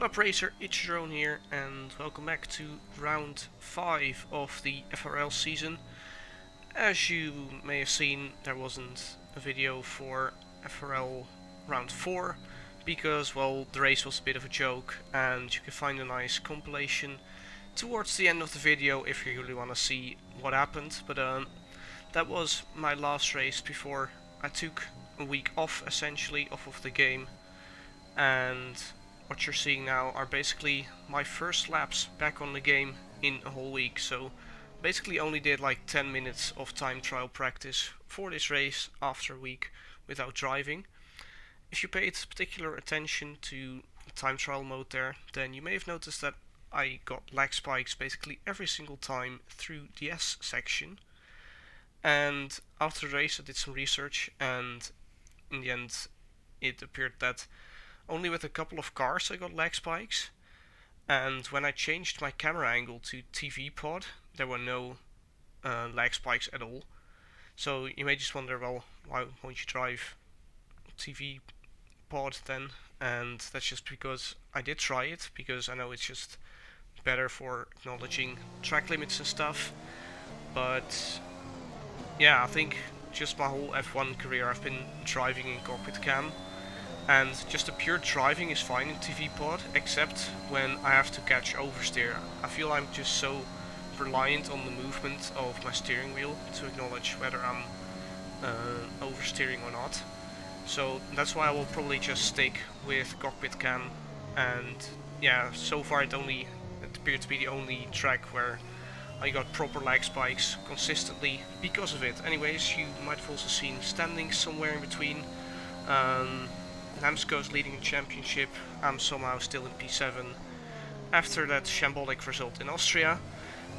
What up Racer, ItsJerone here and welcome back to round 5 of the FRL season. As you may have seen, there wasn't a video for FRL round 4 because, well, the race was a bit of a joke and you can find a nice compilation towards the end of the video if you really want to see what happened. But that was my last race before I took a week off, essentially, off of the game. And what you're seeing now are basically my first laps back on the game in a whole week. So basically only did like 10 minutes of time trial practice for this race after a week without driving. If you paid particular attention to the time trial mode there, then you may have noticed that I got lag spikes basically every single time through the S section. And after the race I did some research, and in the end it appeared that only with a couple of cars I got lag spikes, and when I changed my camera angle to TV pod there were no lag spikes at all. So you may just wonder, well, why won't you drive TV pod then? And that's just because I did try it, because I know it's just better for acknowledging track limits and stuff. But yeah, I think just my whole F1 career I've been driving in cockpit cam, and just the pure driving is fine in TV pod, except when I have to catch oversteer. I feel I'm just so reliant on the movement of my steering wheel to acknowledge whether I'm oversteering or not. So that's why I will probably just stick with cockpit cam. And yeah, so far it appeared to be the only track where I got proper lag spikes consistently because of it. Anyways, you might have also seen standings somewhere in between. Namsco's leading the championship. I'm somehow still in P7 after that shambolic result in Austria,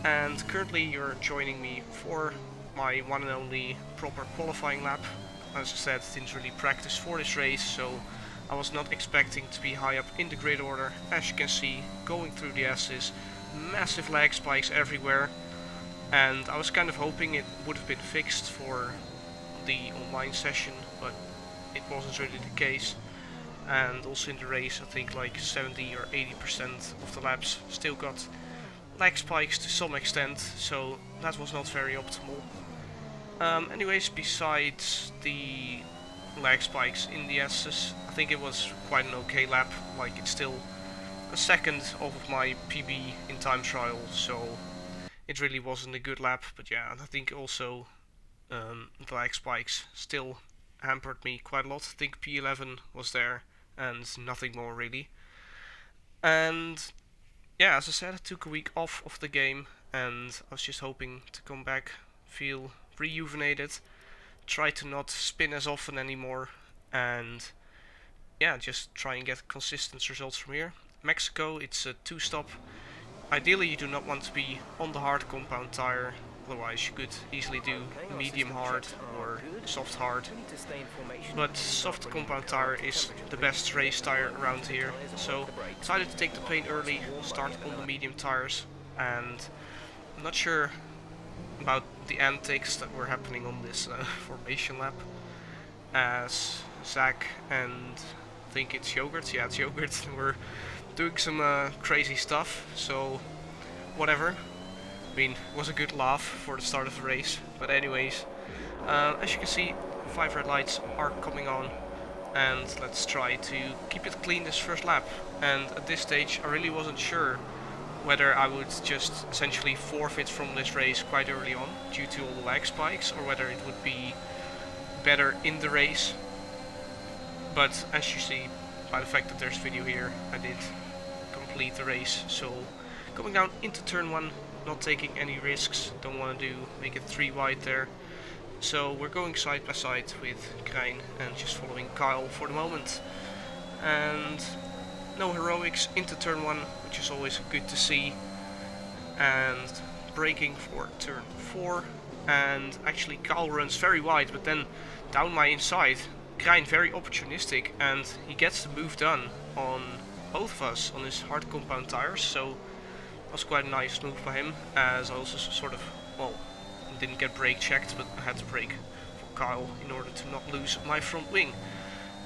and currently you're joining me for my one and only proper qualifying lap. As I said, didn't really practice for this race, so I was not expecting to be high up in the grid order. As you can see, going through the S's, massive lag spikes everywhere, and I was kind of hoping it would have been fixed for the online session, but it wasn't really the case. And also in the race I think like 70 or 80% of the laps still got lag spikes to some extent, so that was not very optimal. Anyways, besides the lag spikes in the S's, I think it was quite an okay lap. Like, it's still a second off of my PB in time trial, so it really wasn't a good lap. But yeah, I think also the lag spikes still hampered me quite a lot. I think P11 was there and nothing more really. And yeah, as I said, I took a week off of the game and I was just hoping to come back, feel rejuvenated, try to not spin as often anymore, and yeah, just try and get consistent results from here. Mexico, it's a 2-stop. Ideally you do not want to be on the hard compound tire, otherwise you could easily do medium hard or soft hard. But soft compound tire is the best race tire around here, so decided to take the paint early, start on the medium tires. And I'm not sure about the antics that were happening on this formation lap, as Zach and I think it's Yogurt, yeah, it's Yogurt, were doing some crazy stuff, so whatever. I mean, it was a good laugh for the start of the race. But anyways, as you can see, 5 red lights are coming on, and let's try to keep it clean this first lap. And at this stage I really wasn't sure whether I would just essentially forfeit from this race quite early on due to all the lag spikes, or whether it would be better in the race. But as you see by the fact that there's video here, I did complete the race. So going down into turn 1, not taking any risks, don't want to make it 3 wide there. So we're going side by side with Krijn and just following Kyle for the moment. And no heroics into turn 1, which is always good to see. And braking for turn 4, and actually Kyle runs very wide, but then down my inside, Krijn very opportunistic, and he gets the move done on both of us on his hard compound tires. So was quite a nice move by him, as I also sort of, well, didn't get brake checked, but I had to brake for Kyle in order to not lose my front wing.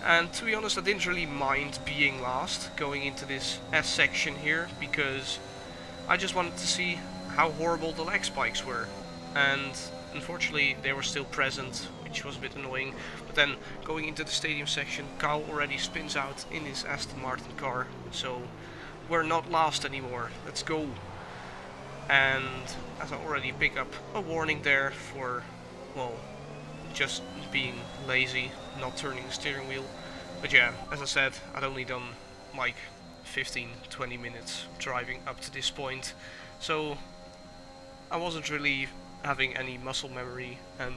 And to be honest, I didn't really mind being last going into this S section here, because I just wanted to see how horrible the lag spikes were. And unfortunately they were still present, which was a bit annoying. But then going into the stadium section, Kyle already spins out in his Aston Martin car, so we're not last anymore. Let's go. And as I already pick up a warning there for, well, just being lazy, not turning the steering wheel. But yeah, as I said, I'd only done like 15-20 minutes driving up to this point, so I wasn't really having any muscle memory, and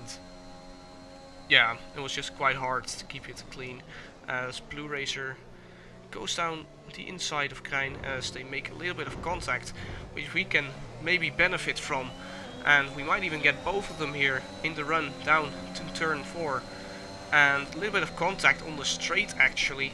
yeah, it was just quite hard to keep it clean as Blue Racer goes down the inside of Krijn as they make a little bit of contact, which we can maybe benefit from, and we might even get both of them here in the run down to turn 4, and a little bit of contact on the straight actually,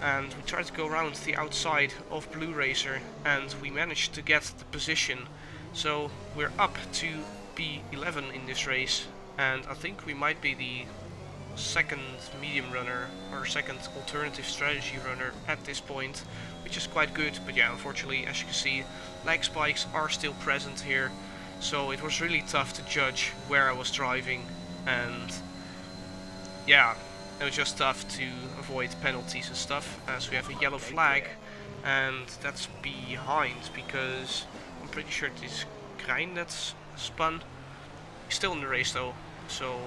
and we tried to go around the outside of Blue Racer and we managed to get the position, so we're up to P11 in this race, and I think we might be the second medium runner or second alternative strategy runner at this point, which is quite good. But yeah, unfortunately, as you can see, lag spikes are still present here, so it was really tough to judge where I was driving, and yeah, it was just tough to avoid penalties and stuff, as we have a yellow flag, and that's behind, because I'm pretty sure it is Krijn that's spun. He's still in the race though, so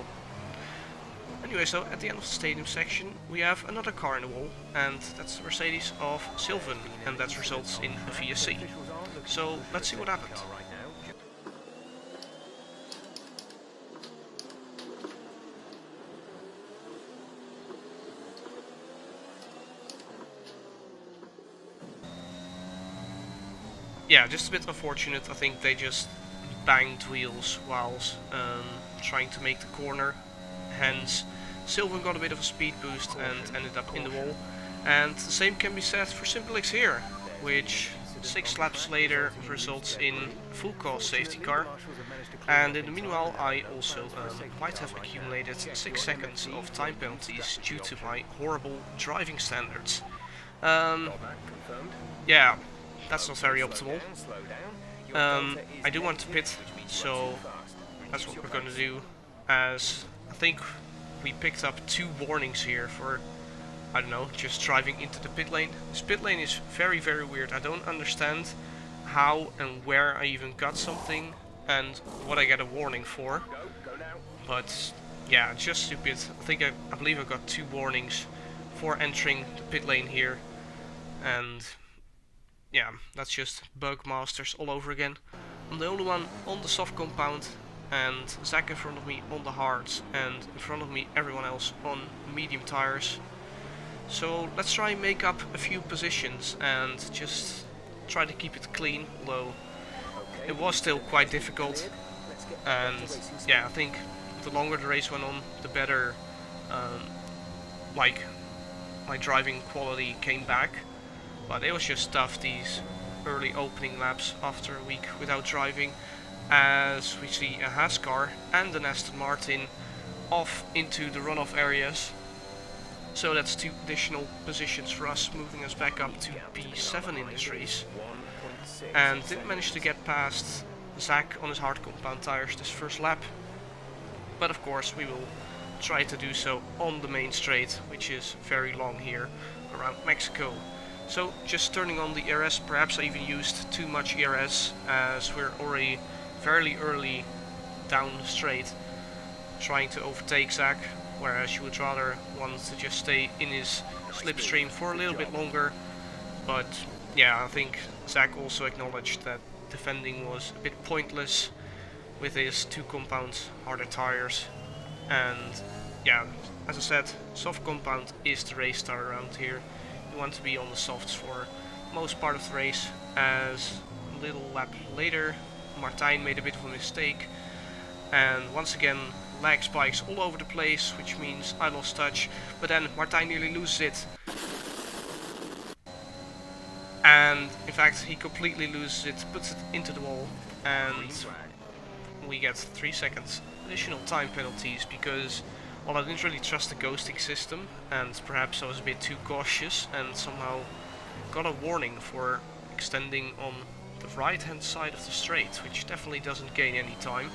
anyway, so at the end of the stadium section we have another car in the wall, and that's the Mercedes of Sylvan, and that results in a VSC. So let's see what happened. Yeah, just a bit unfortunate. I think they just banged wheels whilst trying to make the corner. Hence, Sylvan got a bit of a speed boost and ended up in the wall. And the same can be said for Simplex here, which 6 laps later results in a full cost safety car. And in the meanwhile, I also might have accumulated 6 seconds of time penalties due to my horrible driving standards. Yeah, that's not very optimal. I do want to pit, so that's what we're going to do, as I think we picked up 2 warnings here for, I don't know, just driving into the pit lane. This pit lane is very, very weird. I don't understand how and where I even got something and what I get a warning for. But yeah, it's just stupid. I believe I got 2 warnings for entering the pit lane here, and yeah, that's just bug masters all over again. I'm the only one on the soft compound, and Zach in front of me on the hards, and in front of me everyone else on medium tires. So let's try and make up a few positions and just try to keep it clean, although it was still quite difficult. And yeah, I think the longer the race went on, the better like my driving quality came back. But it was just tough, these early opening laps after a week without driving, as we see a Haas car and an Aston Martin off into the runoff areas. So that's 2 additional positions for us, moving us back up to P7 in this race. And didn't manage to get past Zach on his hard compound tires this first lap. But of course we will try to do so on the main straight, which is very long here around Mexico. So just turning on the ERS, perhaps I even used too much ERS, as we're already fairly early down straight, trying to overtake Zach, whereas you would rather want to just stay in his slipstream for a little bit longer. But yeah, I think Zach also acknowledged that defending was a bit pointless with his 2 compound harder tires. And yeah, as I said, soft compound is the race star around here. You want to be on the softs for most part of the race, as a little lap later Martijn made a bit of a mistake, and once again lag spikes all over the place, which means I lost touch, but then Martijn nearly loses it. And in fact he completely loses it, puts it into the wall, and we get 3 seconds additional time penalties, because well, I didn't really trust the ghosting system, and perhaps I was a bit too cautious and somehow got a warning for extending on the right hand side of the straight, which definitely doesn't gain any time.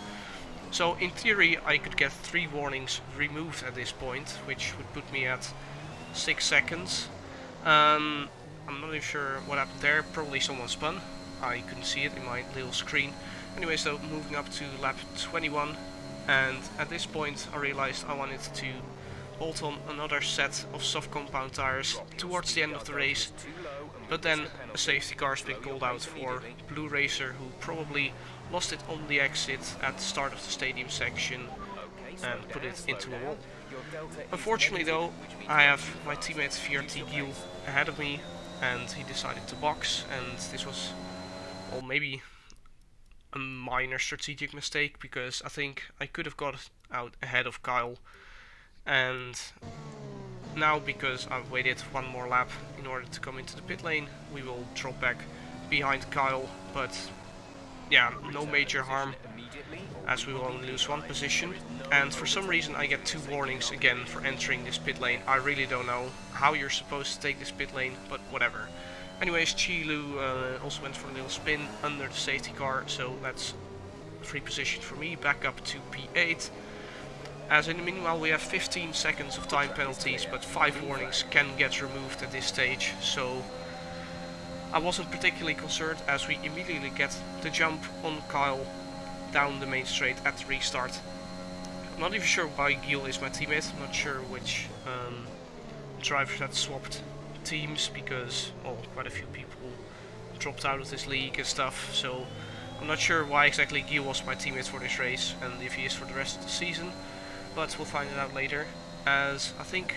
So in theory I could get 3 warnings removed at this point, which would put me at 6 seconds. I'm not even sure what happened there, probably someone spun. I couldn't see it in my little screen. Anyway, so moving up to lap 21, and at this point I realized I wanted to bolt on another set of soft compound tires towards the end of the race, but then a safety car has been called out for Blue Racer, who probably lost it on the exit at the start of the stadium section and put it into a wall. Unfortunately though, I have my teammate VRT Giel ahead of me, and he decided to box, and this was, well, maybe a minor strategic mistake, because I think I could have got out ahead of Kyle, and now because I've waited one more lap in order to come into the pit lane, we will drop back behind Kyle, but yeah, no major harm, as we will only lose 1 position. And for some reason I get 2 warnings again for entering this pit lane. I really don't know how you're supposed to take this pit lane, but whatever. Anyways, Chilu also went for a little spin under the safety car, so that's a free position for me, back up to P8. As in the meanwhile we have 15 seconds of time penalties, but 5 warnings can get removed at this stage, so I wasn't particularly concerned, as we immediately get the jump on Kyle down the main straight at the restart. I'm not even sure why Giel is my teammate. I'm not sure which drivers had swapped teams, because, well, quite a few people dropped out of this league and stuff, so I'm not sure why exactly Giel was my teammate for this race and if he is for the rest of the season, but we'll find it out later, as I think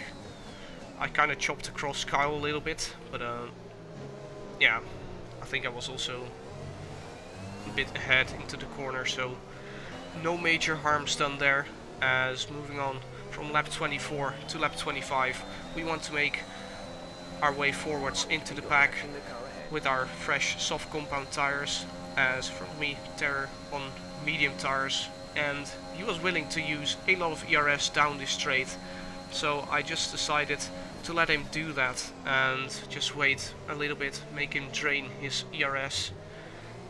I kind of chopped across Kyle a little bit, but yeah, I think I was also a bit ahead into the corner, so no major harms done there. As moving on from lap 24 to lap 25, we want to make our way forwards into the pack with our fresh soft compound tires, as from me Terror on medium tires, and he was willing to use a lot of ERS down this straight, so I just decided to let him do that and just wait a little bit, make him drain his ERS,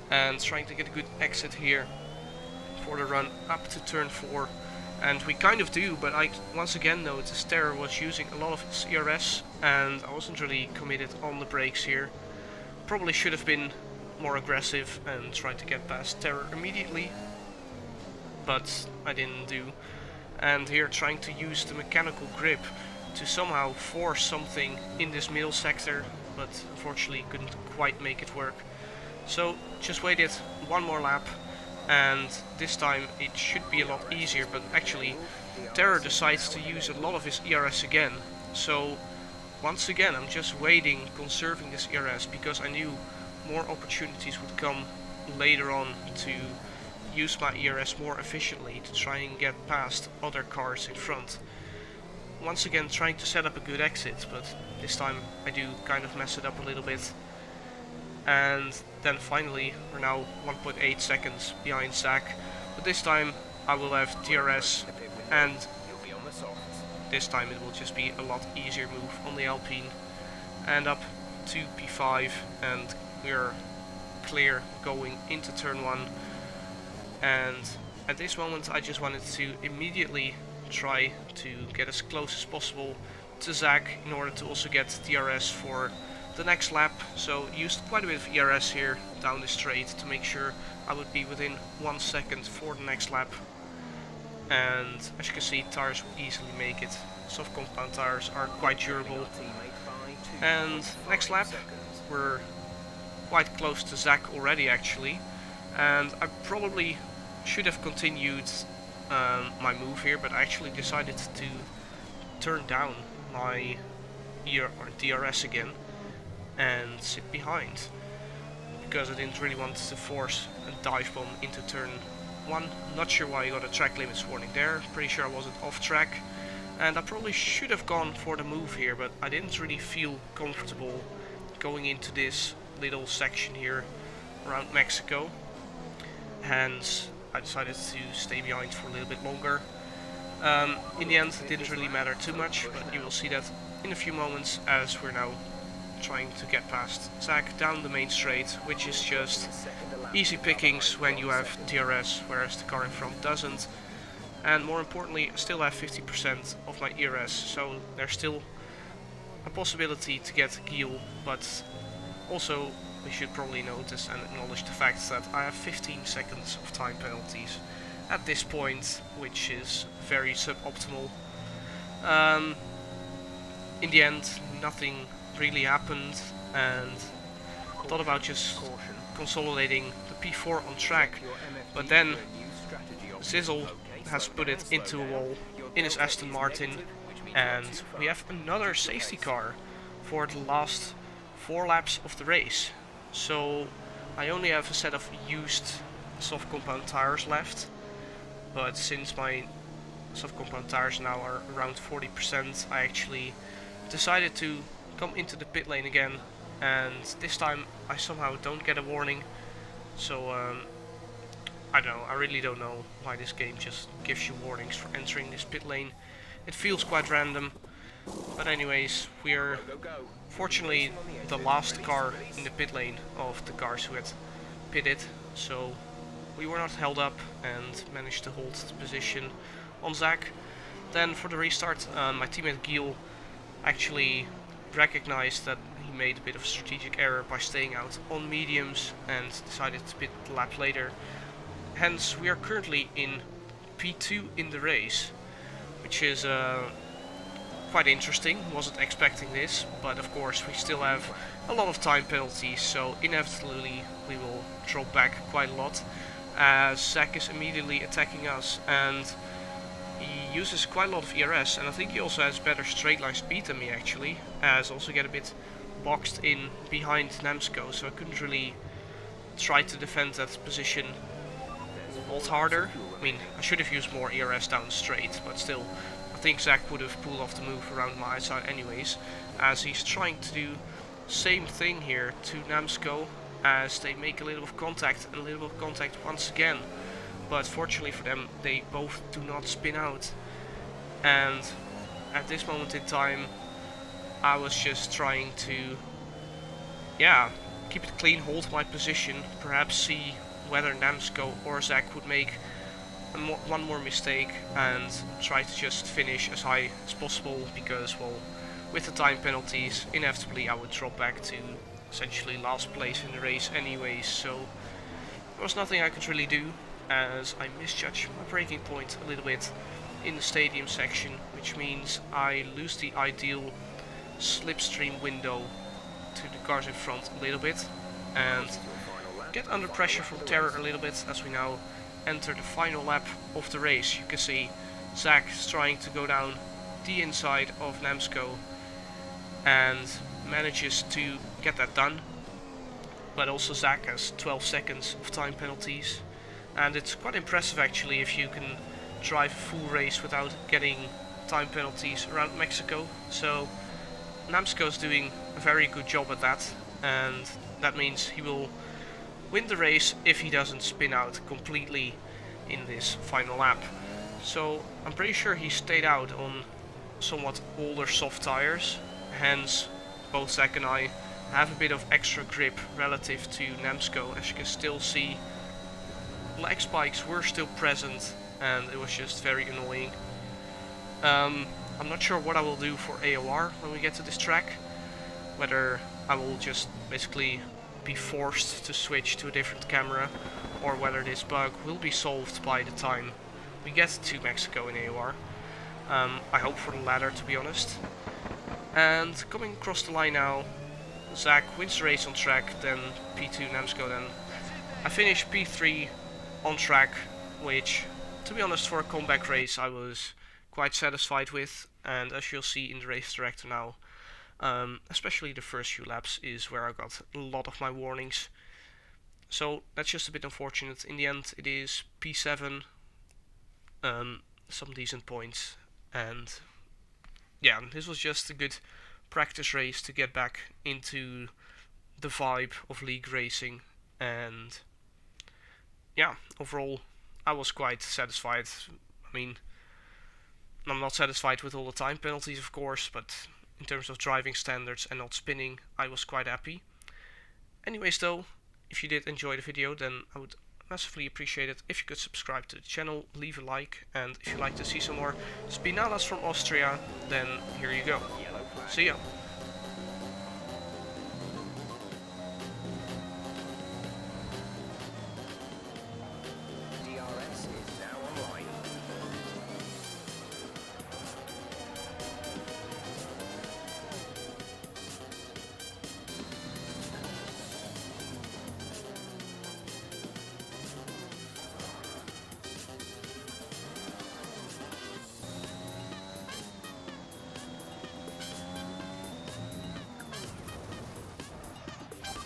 and trying to get a good exit here for the run up to turn 4. And we kind of do, but I once again noticed Terror was using a lot of his ERS, and I wasn't really committed on the brakes here. Probably should have been more aggressive and tried to get past Terror immediately, but I didn't do. And here trying to use the mechanical grip to somehow force something in this middle sector, but unfortunately couldn't quite make it work. So just waited one more lap, and this time it should be a lot easier, but actually Terror decides to use a lot of his ERS again. So once again I'm just waiting, conserving this ERS, because I knew more opportunities would come later on to use my ERS more efficiently to try and get past other cars in front. Once again trying to set up a good exit, but this time I do kind of mess it up a little bit. And then finally we're now 1.8 seconds behind Zach, but this time I will have DRS, and this time it will just be a lot easier move on the Alpine, and up to P5, and we're clear going into turn 1. And at this moment I just wanted to immediately try to get as close as possible to Zach in order to also get DRS for the next lap, so used quite a bit of ERS here down the straight to make sure I would be within 1 second for the next lap. And as you can see, tires will easily make it. Soft compound tires are quite durable. And next lap we're quite close to Zach already actually, and I probably should have continued my move here, but I actually decided to turn down my DRS again and sit behind, because I didn't really want to force a dive bomb into turn 1. Not sure why I got a track limits warning there, pretty sure I wasn't off track, and I probably should have gone for the move here, but I didn't really feel comfortable going into this little section here around Mexico, hence I decided to stay behind for a little bit longer. In the end, it didn't really matter too much, but you will see that in a few moments as we're now trying to get past Zach down the main straight, which is just easy pickings when you have DRS, whereas the car in front doesn't. And more importantly, I still have 50% of my ERS, so there's still a possibility to get Giel, but also we should probably notice and acknowledge the fact that I have 15 seconds of time penalties at this point, which is very suboptimal. In the end, nothing really happened, and thought about just consolidating the P4 on track, but then Zizzle has put it into a wall in his Aston Martin, and we have another safety car for the last 4 laps of the race. So I only have a set of used soft compound tires left, but since my soft compound tires now are around 40%, I actually decided to come into the pit lane again, and this time I somehow don't get a warning. So I don't know, I really don't know why this game just gives you warnings for entering this pit lane. It feels quite random, but anyways, we're fortunately the last car in the pit lane of the cars who had pitted, so we were not held up and managed to hold the position on Zach. Then for the restart, my teammate Giel actually recognized that he made a bit of a strategic error by staying out on mediums and decided to pit the lap later. Hence, we are currently in P2 in the race, which is quite interesting. Wasn't expecting this, but of course we still have a lot of time penalties, so inevitably we will drop back quite a lot, as Zach is immediately attacking us, and he uses quite a lot of ERS, and I think he also has better straight line speed than me actually, as I also get a bit boxed in behind Namsco, so I couldn't really try to defend that position a lot harder. I mean, I should have used more ERS down straight, but still, I think Zach would have pulled off the move around my side anyways, as he's trying to do same thing here to Namsco, as they make a little bit of contact and a little bit of contact once again. But fortunately for them, they both do not spin out. And at this moment in time, I was just trying to, keep it clean, hold my position, perhaps see whether Namsco or Zach would make one more mistake and try to just finish as high as possible, because, well, with the time penalties, inevitably I would drop back to essentially last place in the race anyways, so there was nothing I could really do, as I misjudged my braking point a little bit in the stadium section, which means I lose the ideal slipstream window to the cars in front a little bit, and get under pressure from Terror a little bit as we now enter the final lap of the race. You can see Zach is trying to go down the inside of Namsco and manages to get that done, but also Zach has 12 seconds of time penalties, and it's quite impressive actually if you can drive a full race without getting time penalties around Mexico. So Namsco's doing a very good job at that, and that means he will win the race if he doesn't spin out completely in this final lap. So I'm pretty sure he stayed out on somewhat older soft tires, hence both Zach and I have a bit of extra grip relative to Namsco. As you can still see, lag spikes were still present and it was just very annoying. I'm not sure what I will do for AOR when we get to this track, whether I will just basically be forced to switch to a different camera, or whether this bug will be solved by the time we get to Mexico in AOR. I hope for the latter, to be honest. And coming across the line now, Zach wins the race on track, then P2 Namsco, then I finish P3 on track, which, to be honest, for a comeback race I was quite satisfied with, and as you'll see in the race director now, especially the first few laps is where I got a lot of my warnings. So that's just a bit unfortunate. In the end it is P7, some decent points, and yeah, this was just a good practice race to get back into the vibe of league racing, and yeah, overall I was quite satisfied. I mean, I'm not satisfied with all the time penalties, of course, but in terms of driving standards and not spinning, I was quite happy. Anyways though, if you did enjoy the video, then I would massively appreciate it if you could subscribe to the channel, leave a like, and if you'd like to see some more spinalas from Austria, then here you go. See ya!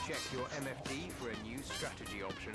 Check your MFD for a new strategy option.